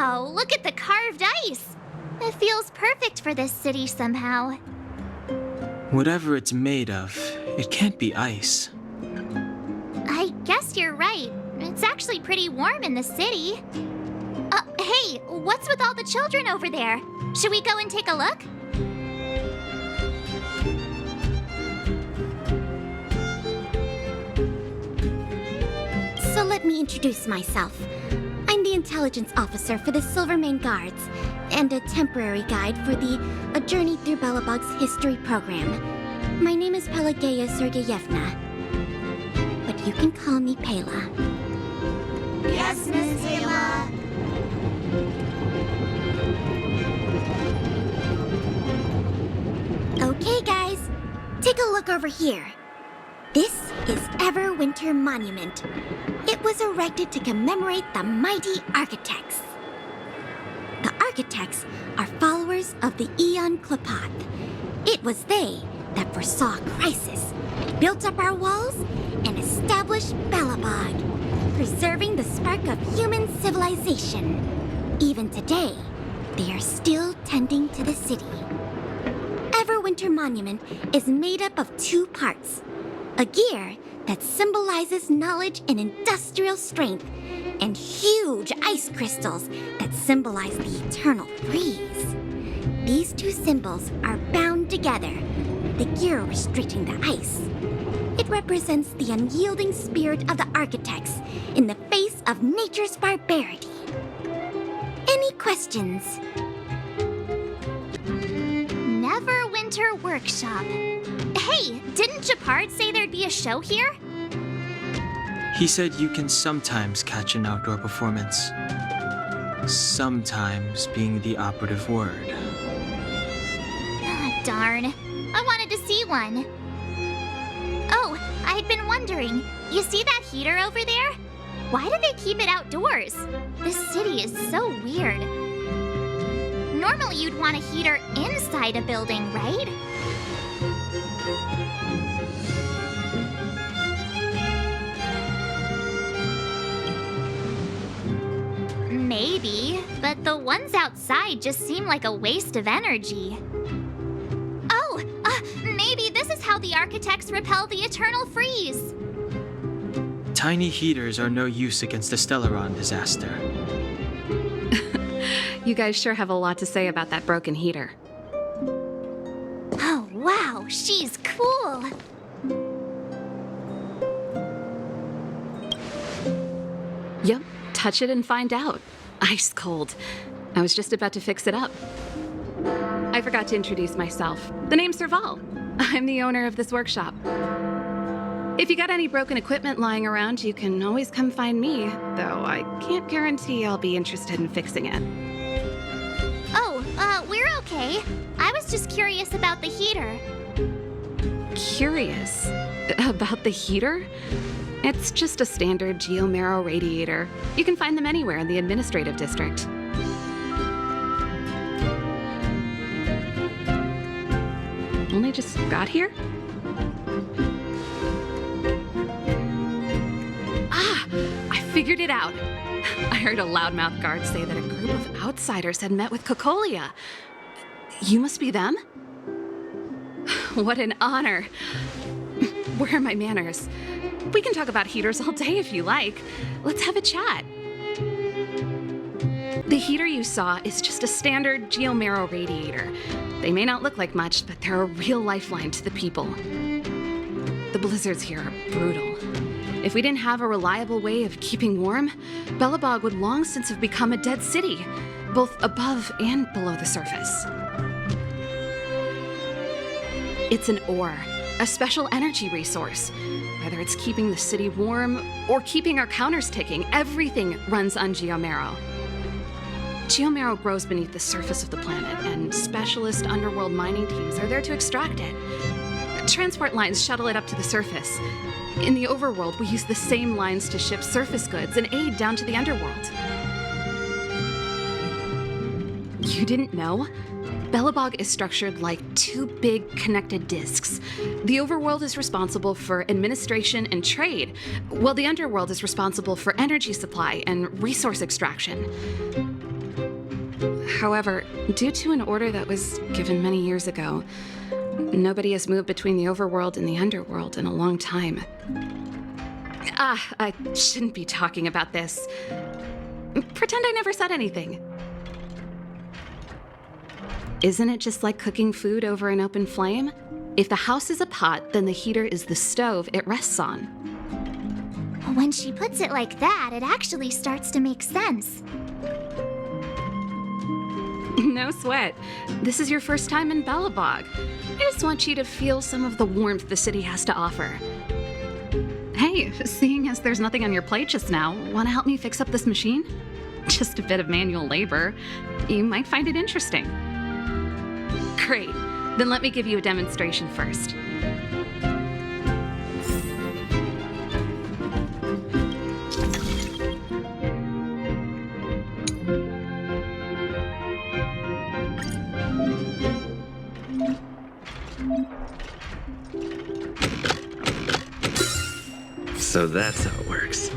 Wow, look at the carved ice! It feels perfect for this city somehow. Whatever it's made of, it can't be ice. I guess you're right. It's actually pretty warm in the city. Hey, what's with all the children over there? Should we go and take a look? So let me introduce myself. I'm the intelligence officer for the Silvermane Guards, and a temporary guide for the A Journey Through Belobog's history program. My name is Pelageya Sergeyevna, but you can call me Pela. Yes, Miss Taylor. Okay, guys, take a look over here. This is Everwinter Monument. It was erected to commemorate the mighty architects. The architects are followers of the Aeon Klapath. It was they that foresaw crisis, built up our walls, and established Belobog, preserving the spark of human civilization. Even today, they are still tending to the city. Everwinter Monument is made up of two parts. A gear that symbolizes knowledge and industrial strength, and huge ice crystals that symbolize the eternal freeze. These two symbols are bound together, the gear restricting the ice. It represents the unyielding spirit of the architects in the face of nature's barbarity. Any questions? Neverwinter Workshop. Hey, didn't Japard say there'd be a show here? He said you can sometimes catch an outdoor performance. Sometimes being the operative word. Ah, darn. I wanted to see one. Oh, I'd been wondering. You see that heater over there? Why do they keep it outdoors? This city is so weird. Normally you'd want a heater inside a building, right? Maybe, but the ones outside just seem like a waste of energy. Oh, maybe this is how the architects repel the eternal freeze. Tiny heaters are no use against the Stellaron disaster. You guys sure have a lot to say about that broken heater. Oh, wow, she's cool. Yep, touch it and find out. Ice cold. I was just about to fix it up. I forgot to introduce myself. The name's Serval. I'm the owner of this workshop. If you got any broken equipment lying around, you can always come find me, though I can't guarantee I'll be interested in fixing it. Oh, we're okay. I was just curious about the heater. Curious? About the heater? It's just a standard geomarrow radiator. You can find them anywhere in the administrative district. Only just got here? Ah, I figured it out. I heard a loudmouth guard say that a group of outsiders had met with Cocolia. You must be them? What an honor. Where are my manners? We can talk about heaters all day if you like. Let's have a chat. The heater you saw is just a standard geomarrow radiator. They may not look like much, but they're a real lifeline to the people. The blizzards here are brutal. If we didn't have a reliable way of keeping warm, Belobog would long since have become a dead city, both above and below the surface. It's an ore, a special energy resource. Whether it's keeping the city warm or keeping our counters ticking, everything runs on geomarrow. Geomarrow grows beneath the surface of the planet, and specialist underworld mining teams are there to extract it. Transport lines shuttle it up to the surface. In the overworld, we use the same lines to ship surface goods and aid down to the underworld. You didn't know? Belobog is structured like two big connected disks. The overworld is responsible for administration and trade, while the underworld is responsible for energy supply and resource extraction. However, due to an order that was given many years ago, nobody has moved between the overworld and the underworld in a long time. I shouldn't be talking about this. Pretend I never said anything. Isn't it just like cooking food over an open flame? If the house is a pot, then the heater is the stove it rests on. When she puts it like that, it actually starts to make sense. No sweat. This is your first time in Bellabog. I just want you to feel some of the warmth the city has to offer. Hey, seeing as there's nothing on your plate just now, want to help me fix up this machine? Just a bit of manual labor. You might find it interesting. Great. Then let me give you a demonstration first. So that's how it works.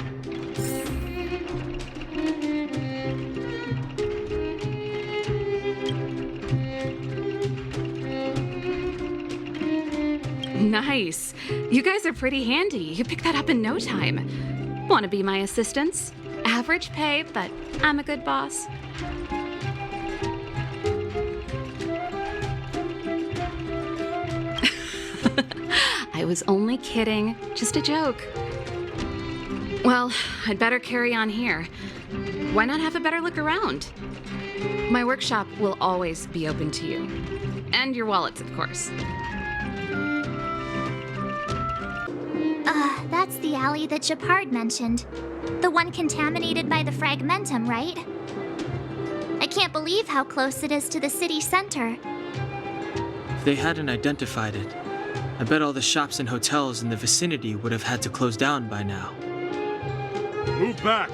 Nice. You guys are pretty handy. You picked that up in no time. Want to be my assistants? Average pay, but I'm a good boss. I was only kidding. Just a joke. Well, I'd better carry on here. Why not have a better look around? My workshop will always be open to you. And your wallets, of course. That's the alley that Japard mentioned. The one contaminated by the fragmentum, right? I can't believe how close it is to the city center. If they hadn't identified it, I bet all the shops and hotels in the vicinity would have had to close down by now. Move back!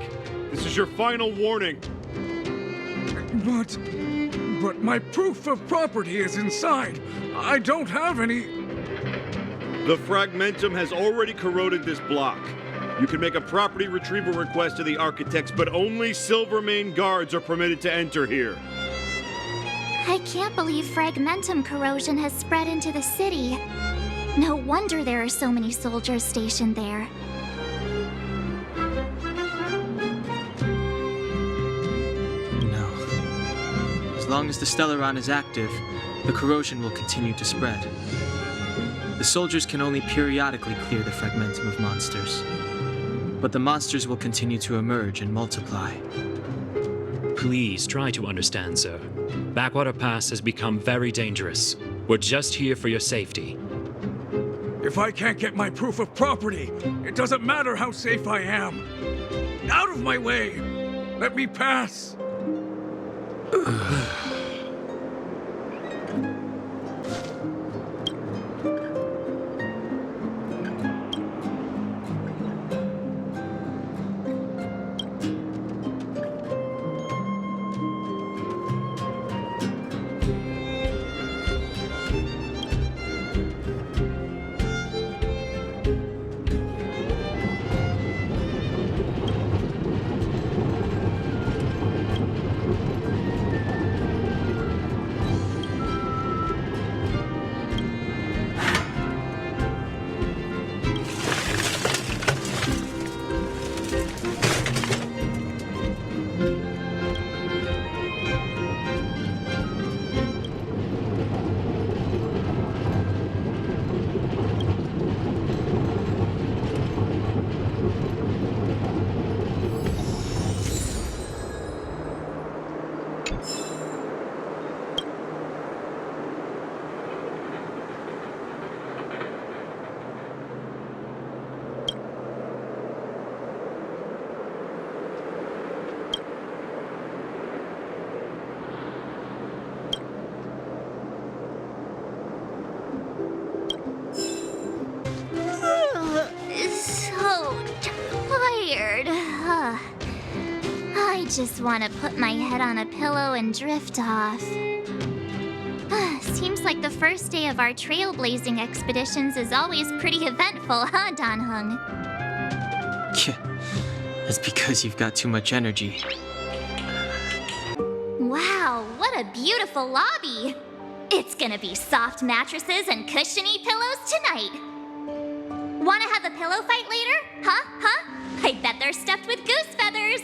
This is your final warning! But my proof of property is inside. I don't have any... The fragmentum has already corroded this block. You can make a property retrieval request to the architects, but only Silvermane guards are permitted to enter here. I can't believe fragmentum corrosion has spread into the city. No wonder there are so many soldiers stationed there. No. As long as the Stellaron is active, the corrosion will continue to spread. The soldiers can only periodically clear the fragmentum of monsters. But the monsters will continue to emerge and multiply. Please try to understand, sir. Backwater Pass has become very dangerous. We're just here for your safety. If I can't get my proof of property, it doesn't matter how safe I am. Out of my way! Let me pass! I just want to put my head on a pillow and drift off. Seems like the first day of our trailblazing expeditions is always pretty eventful, huh, Dan Hung? That's because you've got too much energy. Wow, what What a beautiful lobby! It's gonna be soft mattresses and cushiony pillows tonight. Wanna have a pillow fight later? Huh? I bet they're stuffed with goose feathers.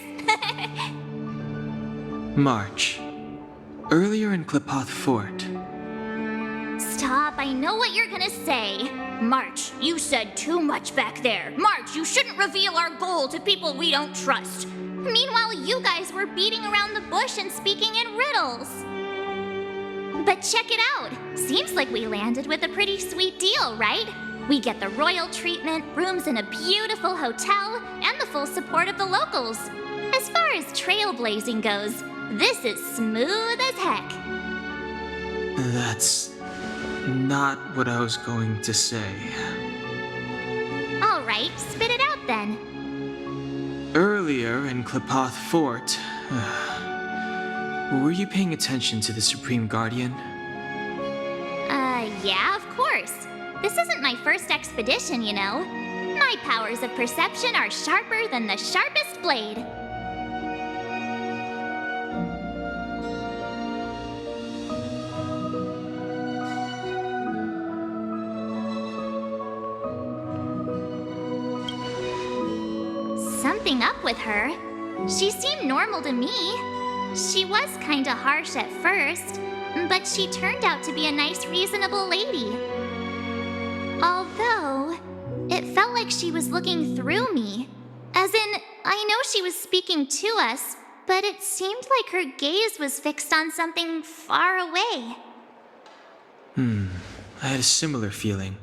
March. Earlier in Klipoth Fort. Stop, I know what you're gonna say. March, you said too much back there. March, you shouldn't reveal our goal to people we don't trust. Meanwhile, you guys were beating around the bush and speaking in riddles. But check it out. Seems like we landed with a pretty sweet deal, right? We get the royal treatment, rooms in a beautiful hotel, and the full support of the locals. As far as trailblazing goes, this is smooth as heck. That's not what I was going to say. All right, spit it out then. Earlier in Klipoth Fort, were you paying attention to the Supreme Guardian? Yeah, of course. This isn't my first expedition, you know. My powers of perception are sharper than the sharpest blade. Something up with her. She seemed normal to me. She was kinda harsh at first, but she turned out to be a nice, reasonable lady. Although, it felt like she was looking through me. As in, I know she was speaking to us, but it seemed like her gaze was fixed on something far away. I had a similar feeling.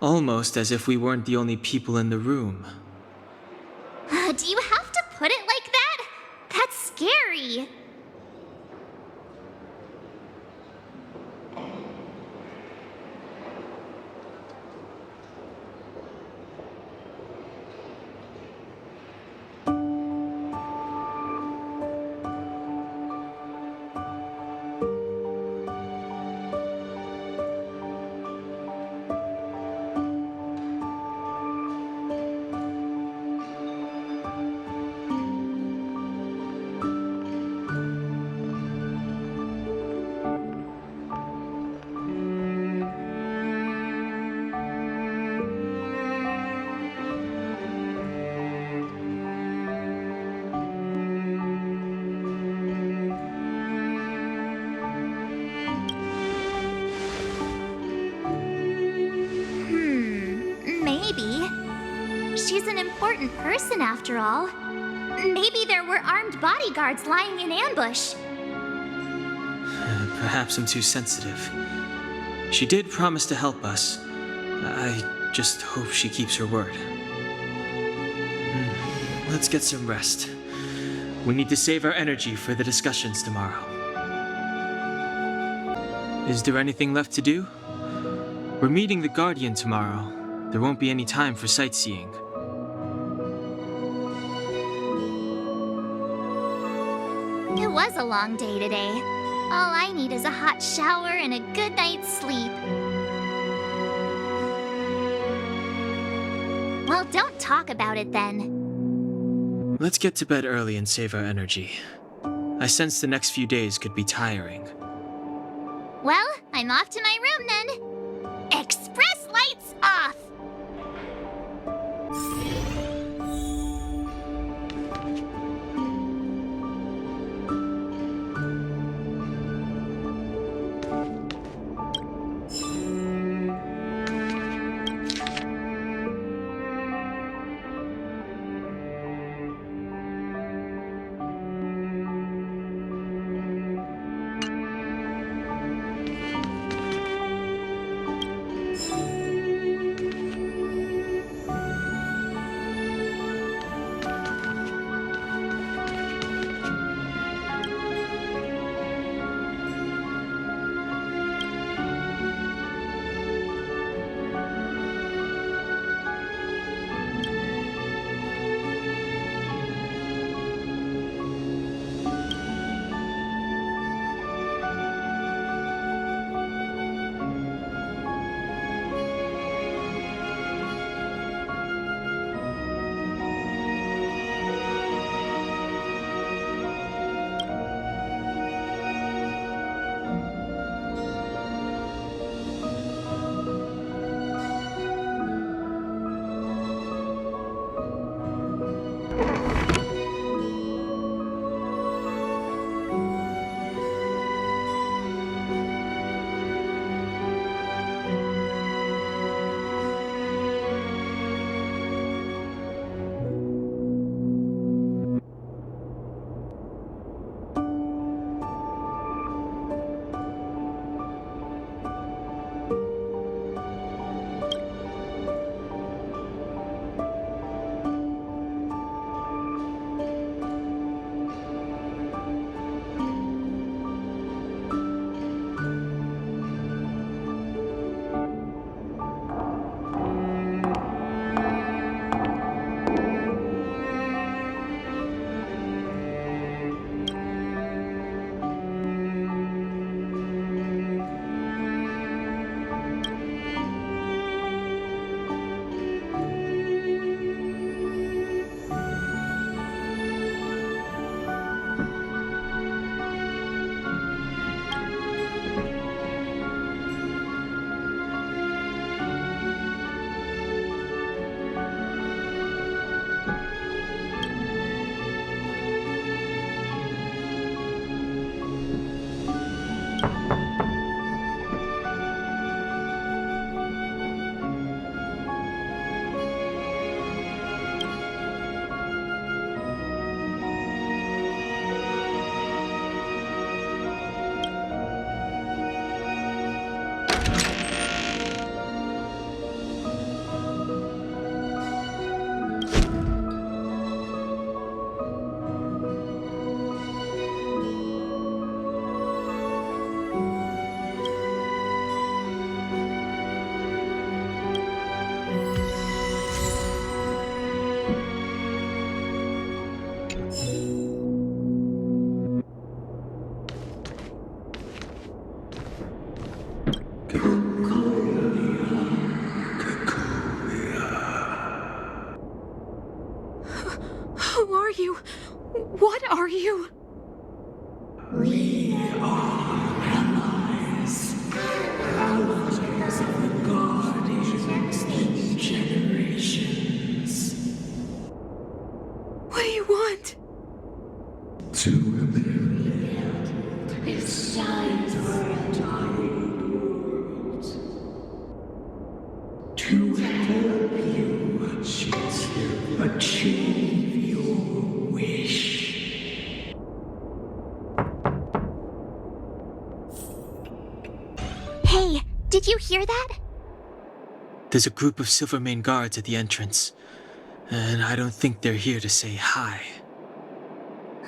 Almost as if we weren't the only people in the room. Do you have to put it like that? That's scary. Maybe. She's an important person after all. Maybe there were armed bodyguards lying in ambush. Perhaps I'm too sensitive. She did promise to help us. I just hope she keeps her word. Let's get some rest. We need to save our energy for the discussions tomorrow. Is there anything left to do? We're meeting the Guardian tomorrow. There won't be any time for sightseeing. It was a long day today. All I need is a hot shower and a good night's sleep. Well, don't talk about it then. Let's get to bed early and save our energy. I sense the next few days could be tiring. Well, I'm off to my room then. Express lights off! Who are you? What are you? We are allies. Protectors of the guardians in generations. What do you want? To rebuild its giant world. To help you achieve your wish. Hey, did you hear that? There's a group of Silvermane guards at the entrance, and I don't think they're here to say hi.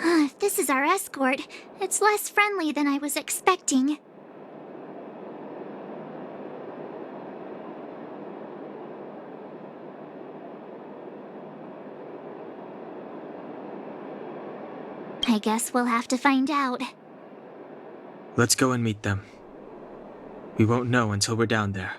If this is our escort, it's less friendly than I was expecting. I guess we'll have to find out. Let's go and meet them. We won't know until we're down there.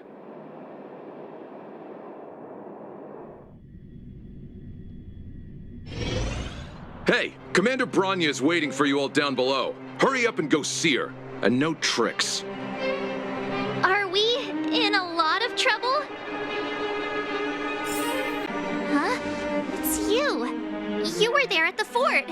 Hey, Commander Bronya is waiting for you all down below. Hurry up and go see her. And no tricks. Are we in a lot of trouble? Huh? It's you. You were there at the fort.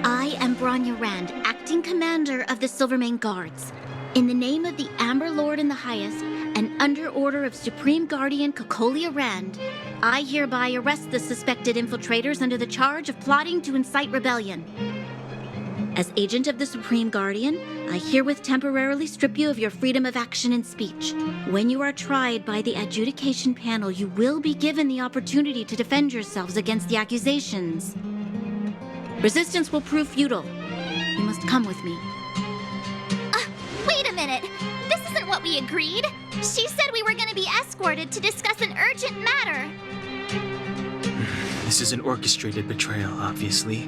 I am Bronya Rand, acting commander of the Silvermane Guards. In the name of the Amber Lord in the Highest, and under order of Supreme Guardian Cocolia Rand, I hereby arrest the suspected infiltrators under the charge of plotting to incite rebellion. As agent of the Supreme Guardian, I herewith temporarily strip you of your freedom of action and speech. When you are tried by the adjudication panel, you will be given the opportunity to defend yourselves against the accusations. Resistance will prove futile. You must come with me. Wait a minute. This isn't what we agreed. She said we were going to be escorted to discuss an urgent matter. This is an orchestrated betrayal, obviously.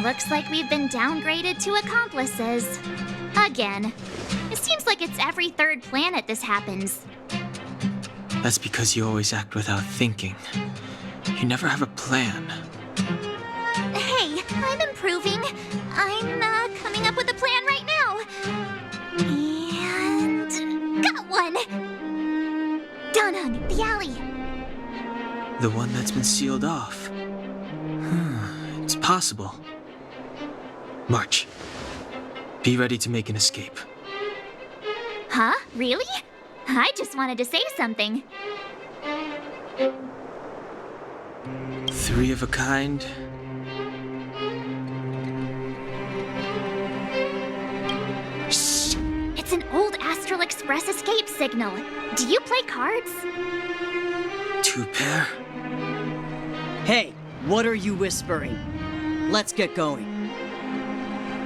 Looks like we've been downgraded to accomplices. Again. It seems like it's every third planet this happens. That's because you always act without thinking. You never have a plan. Hey, I'm improving. I'm coming up with a plan right now. And got one! Donung, the alley. The one that's been sealed off. It's possible. March. Be ready to make an escape. Huh? Really? I just wanted to say something. 3 of a kind. Shh! It's an old Astral Express escape signal. Do you play cards? 2 pair. Hey, what are you whispering? Let's get going.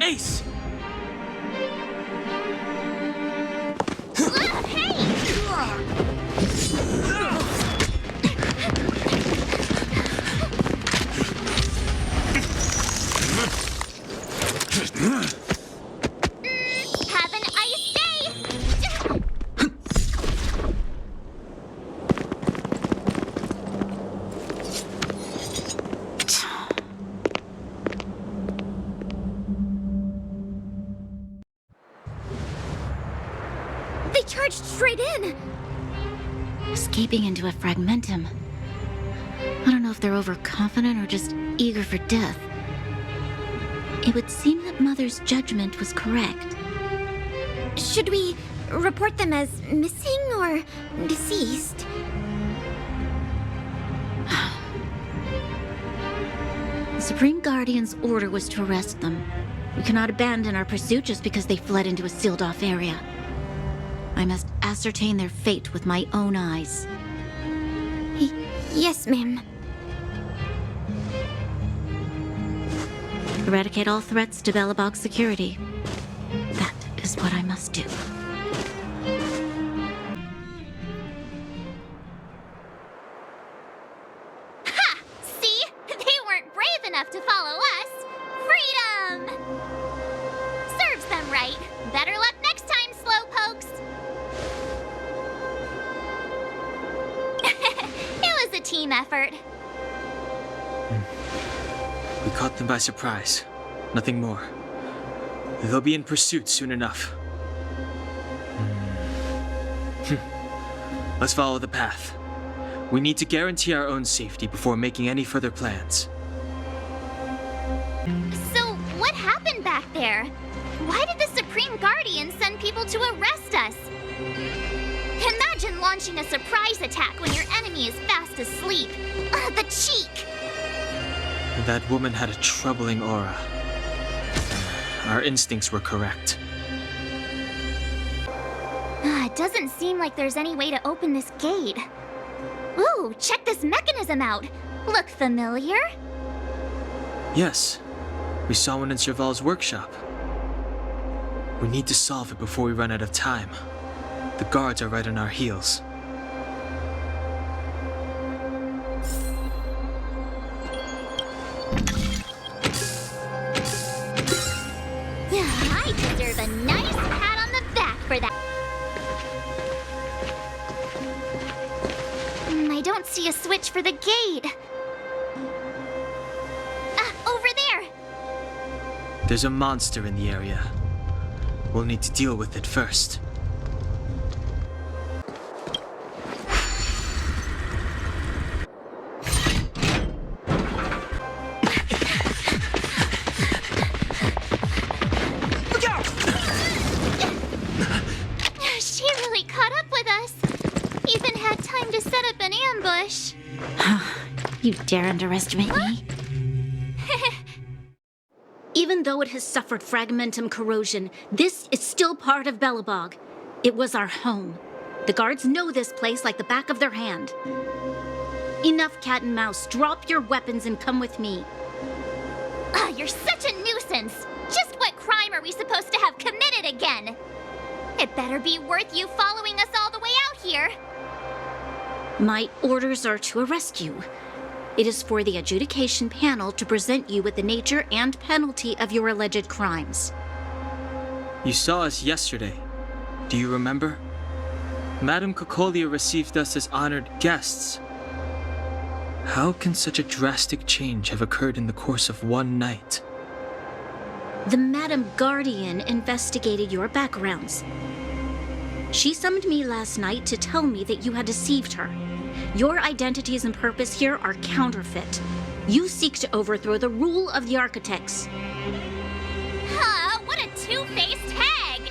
Ace! Hey! Have an ice day! They charged straight in! Escaping into a fragmentum. I don't know if they're overconfident or just eager for death. It would seem that Mother's judgment was correct. Should we report them as missing or deceased? The Supreme Guardian's order was to arrest them. We cannot abandon our pursuit just because they fled into a sealed-off area. I must ascertain their fate with my own eyes. Yes, ma'am. Eradicate all threats to Belobog security. That is what I must do. Ha! See? They weren't brave enough to follow us. Freedom! Serves them right. effort. We caught them by surprise. Nothing more. They'll be in pursuit soon enough. Let's follow the path. We need to guarantee our own safety before making any further plans. So, what happened back there? Why did the Supreme Guardian send people to arrest us? Imagine launching a surprise attack when your enemy is fast asleep. The cheek! That woman had a troubling aura. Our instincts were correct. It doesn't seem like there's any way to open this gate. Ooh, check this mechanism out. Look familiar? Yes, we saw one in Serval's workshop. We need to solve it before we run out of time. The guards are right on our heels. I deserve a nice pat on the back for that. I don't see a switch for the gate. Over there! There's a monster in the area. We'll need to deal with it first. Look out! She really caught up with us. Even had time to set up an ambush. You dare underestimate me? Even though it has suffered fragmentum corrosion, this is still part of Belobog. It was our home. The guards know this place like the back of their hand. Enough cat and mouse. Drop your weapons and come with me. You're such a nuisance. Just what crime are we supposed to have committed again? It better be worth you following us all the way out here. My orders are to arrest you. It is for the adjudication panel to present you with the nature and penalty of your alleged crimes. You saw us yesterday. Do you remember? Madame Cocolia received us as honored guests. How can such a drastic change have occurred in the course of one night? The Madam Guardian investigated your backgrounds. She summoned me last night to tell me that you had deceived her. Your identities and purpose here are counterfeit. You seek to overthrow the rule of the architects. What a two-faced hag!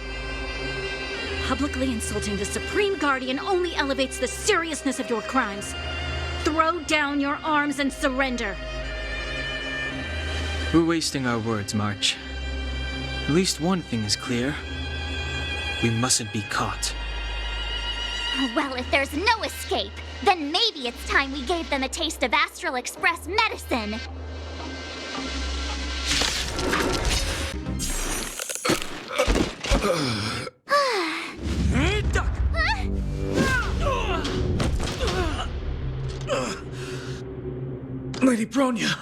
Publicly insulting the Supreme Guardian only elevates the seriousness of your crimes. Throw down your arms and surrender. We're wasting our words, March. At least one thing is clear. We mustn't be caught. Well, if there's no escape, then maybe it's time we gave them a taste of Astral Express medicine. Lady Bronya!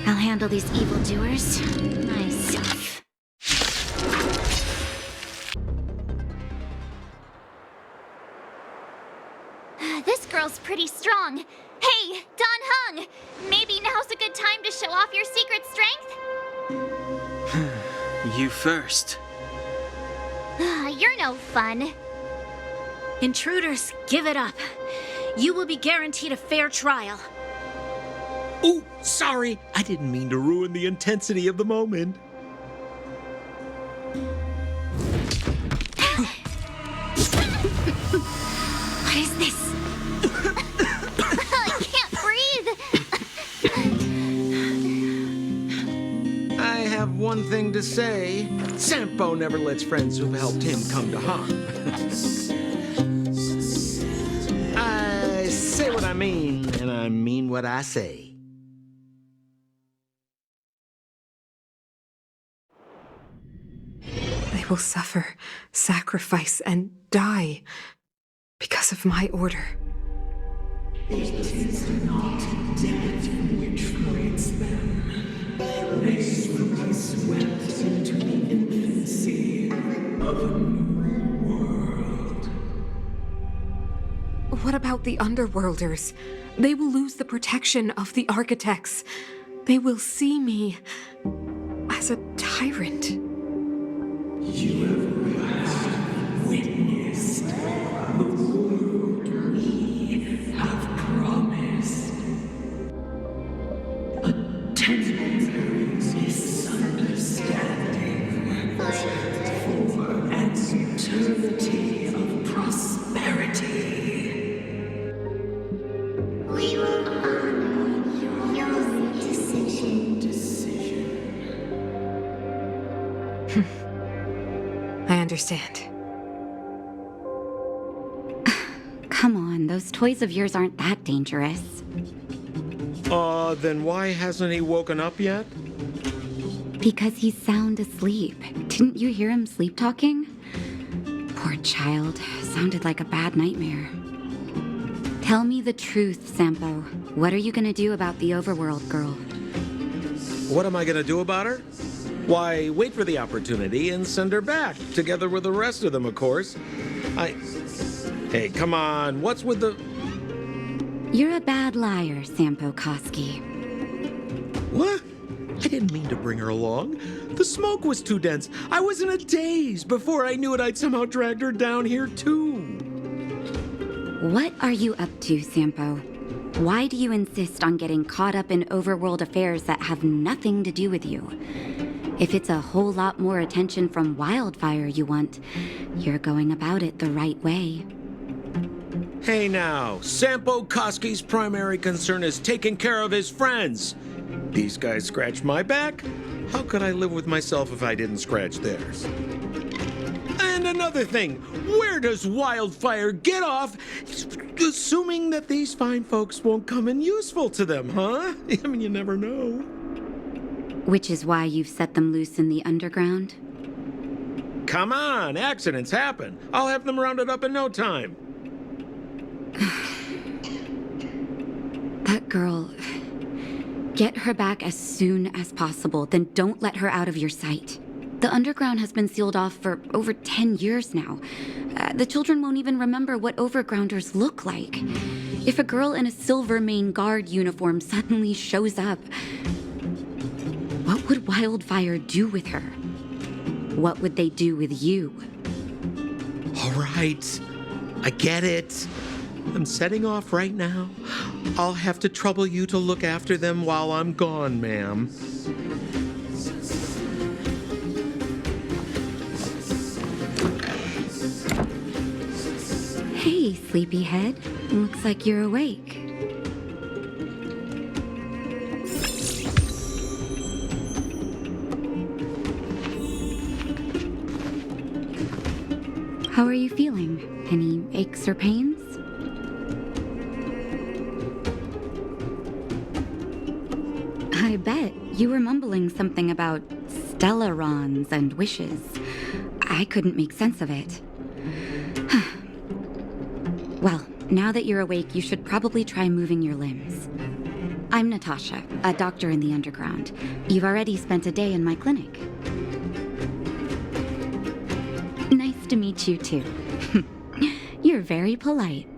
I'll handle these evildoers myself. This girl's pretty strong. Hey, Don Hung! Maybe now's a good time to show off your secret strength? You first. You're no fun. Intruders, give it up. You will be guaranteed a fair trial. Oh, sorry. I didn't mean to ruin the intensity of the moment. What is this? I can't breathe. I have one thing to say. Sampo never lets friends who've helped him come to harm. I say what I mean, and I mean what I say. They will suffer, sacrifice, and die because of my order. It is not death which creates them. They will be swept into the infancy of a new world. What about out the underworlders. They will lose the protection of the architects. They will see me as a tyrant. You have witnessed the world we have promised. A temporary misunderstanding for an eternity of prosperity. We will honor your decision. I understand. Come on, those toys of yours aren't that dangerous. Then why hasn't he woken up yet? Because he's sound asleep. Didn't you hear him sleep talking? Poor child. Sounded like a bad nightmare. Tell me the truth, Sampo. What are you gonna do about the overworld girl? What am I gonna do about her? Why, wait for the opportunity and send her back, together with the rest of them, of course. Hey, come on, what's with the... You're a bad liar, Sampo Koski. What? I didn't mean to bring her along. The smoke was too dense. I was in a daze. Before I knew it, I'd somehow dragged her down here, too. What are you up to, Sampo? Why do you insist on getting caught up in overworld affairs that have nothing to do with you? If it's a whole lot more attention from Wildfire you want, you're going about it the right way. Hey now, Sampo Koski's primary concern is taking care of his friends. These guys scratched my back. How could I live with myself if I didn't scratch theirs? And another thing, where does Wildfire get off assuming that these fine folks won't come in useful to them, huh? I mean, you never know. Which is why you've set them loose in the underground? Come on, accidents happen. I'll have them rounded up in no time. That girl... Get her back as soon as possible, then don't let her out of your sight. The underground has been sealed off for over 10 years now. The children won't even remember what overgrounders look like. If a girl in a Silvermane Guard uniform suddenly shows up, what would Wildfire do with her? What would they do with you? All right, I get it. I'm setting off right now. I'll have to trouble you to look after them while I'm gone, ma'am. Hey, sleepyhead. Looks like you're awake. How are you feeling? Any aches or pains? I bet you were mumbling something about stellarons and wishes. I couldn't make sense of it. Well, now that you're awake, you should probably try moving your limbs. I'm Natasha, a doctor in the underground. You've already spent a day in my clinic. Nice to meet you, too. You're very polite.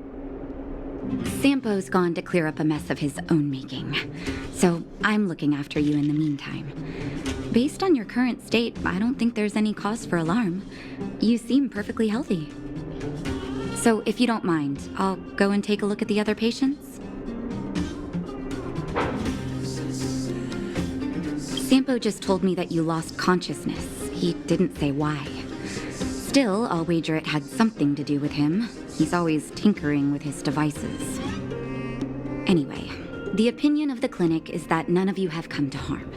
Sampo's gone to clear up a mess of his own making, so I'm looking after you in the meantime. Based on your current state, I don't think there's any cause for alarm. You seem perfectly healthy. So if you don't mind, I'll go and take a look at the other patients. Sampo just told me that you lost consciousness. He didn't say why. Still, I'll wager it had something to do with him. He's always tinkering with his devices. Anyway, the opinion of the clinic is that none of you have come to harm.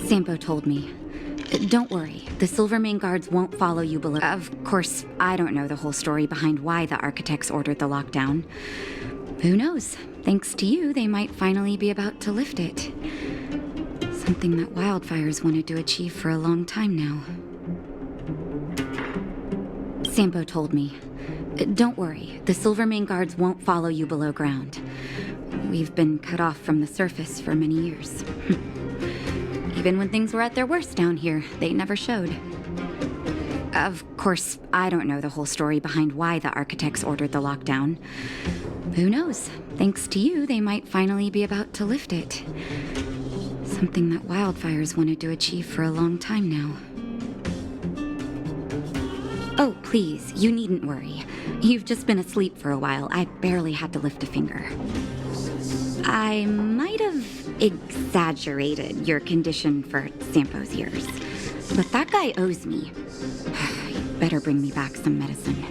Sampo told me. Don't worry, the Silvermane guards won't follow you below. Of course, I don't know the whole story behind why the architects ordered the lockdown. Who knows? Thanks to you, they might finally be about to lift it. Something that Wildfire's wanted to achieve for a long time now. Sampo told me. Don't worry, the Silvermane guards won't follow you below ground. We've been cut off from the surface for many years. Even when things were at their worst down here, they never showed. Of course, I don't know the whole story behind why the architects ordered the lockdown. Who knows? Thanks to you, they might finally be about to lift it. Something that wildfires wanted to achieve for a long time now. Oh, please, you needn't worry. You've just been asleep for a while. I barely had to lift a finger. I might have exaggerated your condition for Sampo's years, but that guy owes me. You better bring me back some medicine.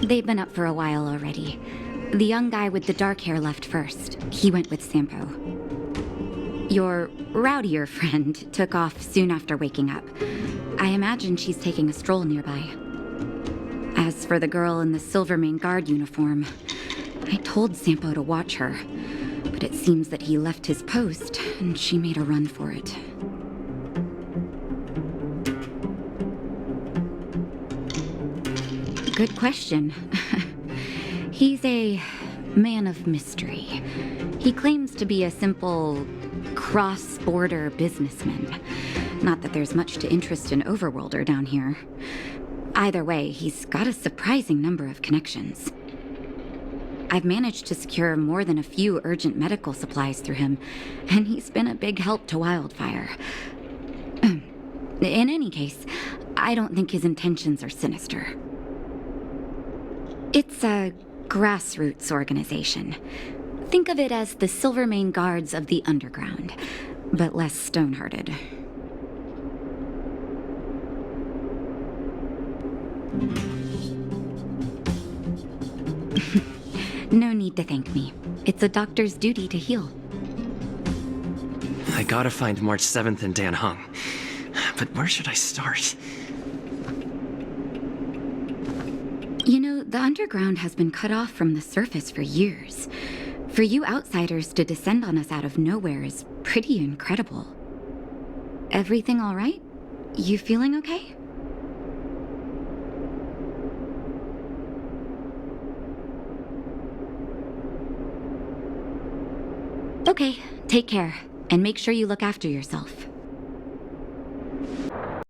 They've been up for a while already. The young guy with the dark hair left first. He went with Sampo. Your rowdier friend took off soon after waking up. I imagine she's taking a stroll nearby. As for the girl in the Silvermane Guard uniform, I told Sampo to watch her, but it seems that he left his post and she made a run for it. Good question. He's a man of mystery. He claims to be a simple cross-border businessman. Not that there's much to interest an overworlder down here. Either way, he's got a surprising number of connections. I've managed to secure more than a few urgent medical supplies through him, and he's been a big help to Wildfire. In any case, I don't think his intentions are sinister. It's a grassroots organization. Think of it as the Silvermane Guards of the Underground, but less stone-hearted. No need to thank me. It's a doctor's duty to heal. I gotta find March 7th in Dan Hung. But where should I start? You know, the underground has been cut off from the surface for years. For you outsiders to descend on us out of nowhere is pretty incredible. Everything all right? You feeling okay? Okay, take care, and make sure you look after yourself.